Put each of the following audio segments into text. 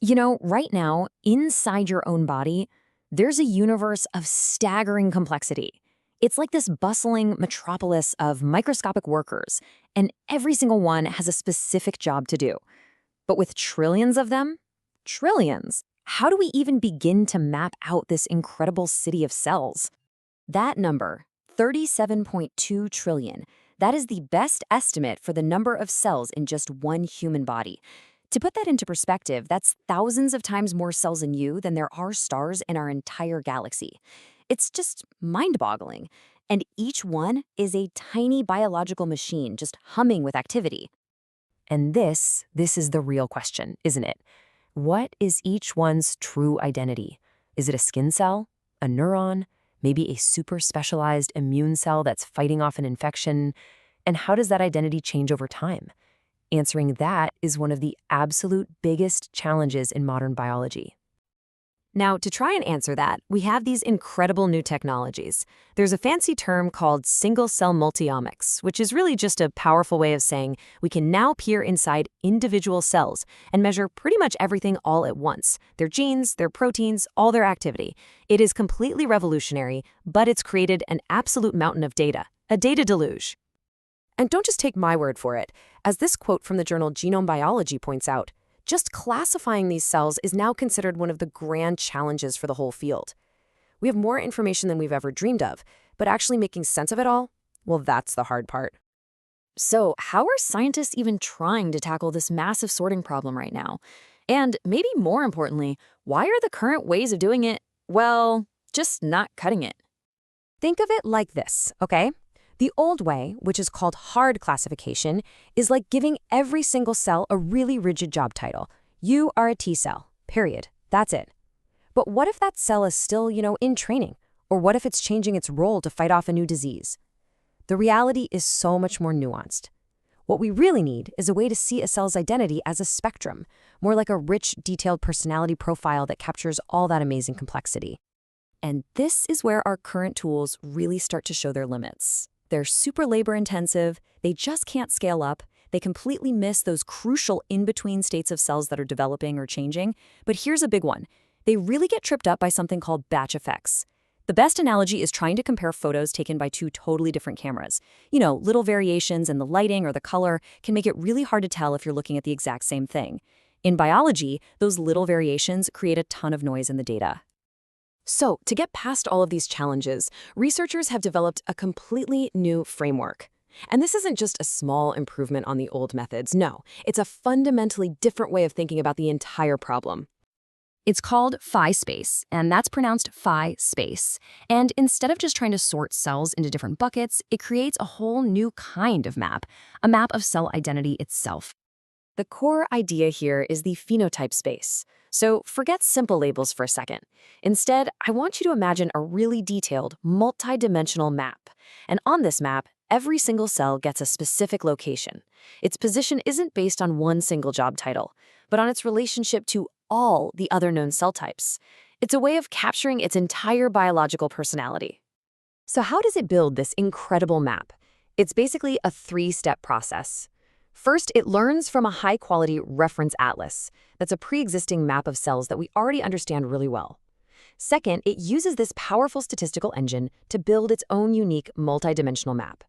Right now, inside your own body, there's a universe of staggering complexity. It's like this bustling metropolis of microscopic workers, and every single one has a specific job to do. But with trillions of them, trillions, how do we even begin to map out this incredible city of cells? That number, 37.2 trillion, that is the best estimate for the number of cells in just one human body. To put that into perspective, that's thousands of times more cells in you than there are stars in our entire galaxy. It's just mind-boggling. And each one is a tiny biological machine just humming with activity. And this is the real question, isn't it? What is each one's true identity? Is it a skin cell? A neuron? Maybe a super specialized immune cell that's fighting off an infection? And how does that identity change over time? Answering that is one of the absolute biggest challenges in modern biology. Now, to try and answer that, we have these incredible new technologies. There's a fancy term called single-cell multi-omics, which is really just a powerful way of saying we can now peer inside individual cells and measure pretty much everything all at once, their genes, their proteins, all their activity. It is completely revolutionary, but it's created an absolute mountain of data, a data deluge. And don't just take my word for it. As this quote from the journal Genome Biology points out, just classifying these cells is now considered one of the grand challenges for the whole field. We have more information than we've ever dreamed of, but actually making sense of it all, well, that's the hard part. So, how are scientists even trying to tackle this massive sorting problem right now? And maybe more importantly, why are the current ways of doing it, well, just not cutting it? Think of it like this, okay? The old way, which is called hard classification, is like giving every single cell a really rigid job title. You are a T cell, period. That's it. But what if that cell is still, in training? Or what if it's changing its role to fight off a new disease? The reality is so much more nuanced. What we really need is a way to see a cell's identity as a spectrum, more like a rich, detailed personality profile that captures all that amazing complexity. And this is where our current tools really start to show their limits. They're super labor-intensive, they just can't scale up, they completely miss those crucial in-between states of cells that are developing or changing. But here's a big one. They really get tripped up by something called batch effects. The best analogy is trying to compare photos taken by two totally different cameras. Little variations in the lighting or the color can make it really hard to tell if you're looking at the exact same thing. In biology, those little variations create a ton of noise in the data. So, to get past all of these challenges, researchers have developed a completely new framework. And this isn't just a small improvement on the old methods, no. It's a fundamentally different way of thinking about the entire problem. It's called Phi Space, and that's pronounced Phi Space. And instead of just trying to sort cells into different buckets, it creates a whole new kind of map, a map of cell identity itself. The core idea here is the phenotype space. So forget simple labels for a second. Instead, I want you to imagine a really detailed, multi-dimensional map. And on this map, every single cell gets a specific location. Its position isn't based on one single job title, but on its relationship to all the other known cell types. It's a way of capturing its entire biological personality. So how does it build this incredible map? It's basically a three-step process. First, it learns from a high-quality reference atlas. That's a pre-existing map of cells that we already understand really well. Second, it uses this powerful statistical engine to build its own unique multidimensional map.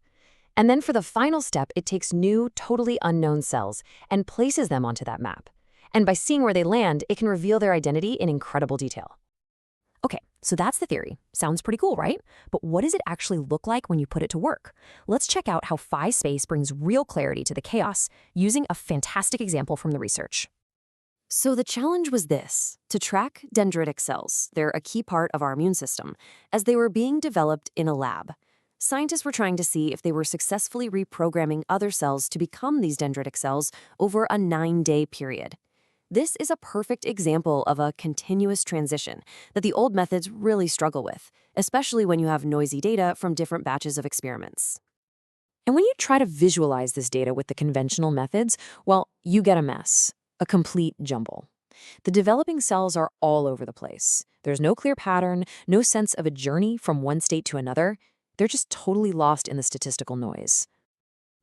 And then for the final step, it takes new, totally unknown cells and places them onto that map. And by seeing where they land, it can reveal their identity in incredible detail. Okay, so that's the theory. Sounds pretty cool, right? But what does it actually look like when you put it to work? Let's check out how Phi Space brings real clarity to the chaos using a fantastic example from the research. So the challenge was this: to track dendritic cells. They're a key part of our immune system, as they were being developed in a lab. Scientists were trying to see if they were successfully reprogramming other cells to become these dendritic cells over a 9-day period. This is a perfect example of a continuous transition that the old methods really struggle with, especially when you have noisy data from different batches of experiments. And when you try to visualize this data with the conventional methods, well, you get a mess, a complete jumble. The developing cells are all over the place. There's no clear pattern, no sense of a journey from one state to another. They're just totally lost in the statistical noise.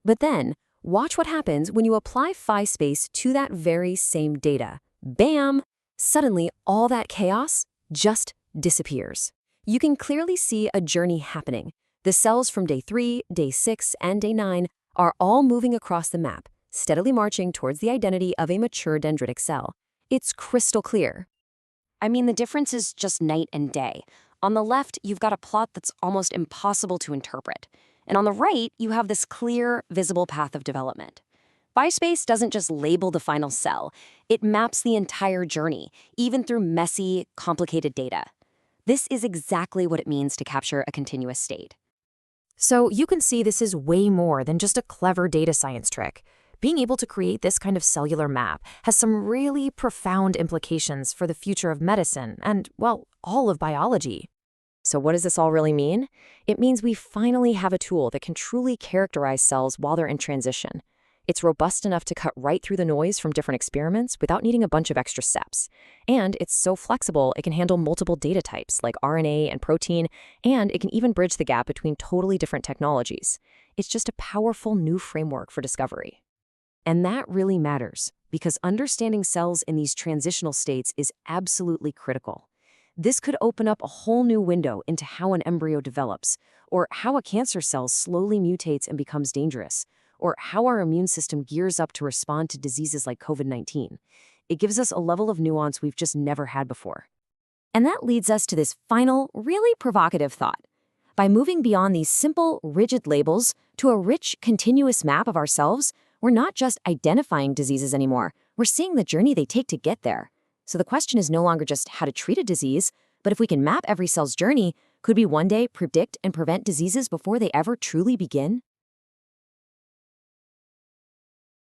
But then, watch what happens when you apply Phi Space to that very same data. Bam! Suddenly, all that chaos just disappears. You can clearly see a journey happening. The cells from day 3, day 6, and day 9 are all moving across the map, steadily marching towards the identity of a mature dendritic cell. It's crystal clear. I mean, the difference is just night and day. On the left, you've got a plot that's almost impossible to interpret. And on the right, you have this clear, visible path of development. Phi Space doesn't just label the final cell, it maps the entire journey, even through messy, complicated data. This is exactly what it means to capture a continuous state. So you can see this is way more than just a clever data science trick. Being able to create this kind of cellular map has some really profound implications for the future of medicine and, well, all of biology. So what does this all really mean? It means we finally have a tool that can truly characterize cells while they're in transition. It's robust enough to cut right through the noise from different experiments without needing a bunch of extra steps. And it's so flexible it can handle multiple data types like RNA and protein, and it can even bridge the gap between totally different technologies. It's just a powerful new framework for discovery. And that really matters, because understanding cells in these transitional states is absolutely critical. This could open up a whole new window into how an embryo develops, or how a cancer cell slowly mutates and becomes dangerous, or how our immune system gears up to respond to diseases like COVID-19. It gives us a level of nuance we've just never had before. And that leads us to this final, really provocative thought. By moving beyond these simple, rigid labels to a rich, continuous map of ourselves, we're not just identifying diseases anymore, we're seeing the journey they take to get there. So the question is no longer just how to treat a disease, but if we can map every cell's journey, could we one day predict and prevent diseases before they ever truly begin?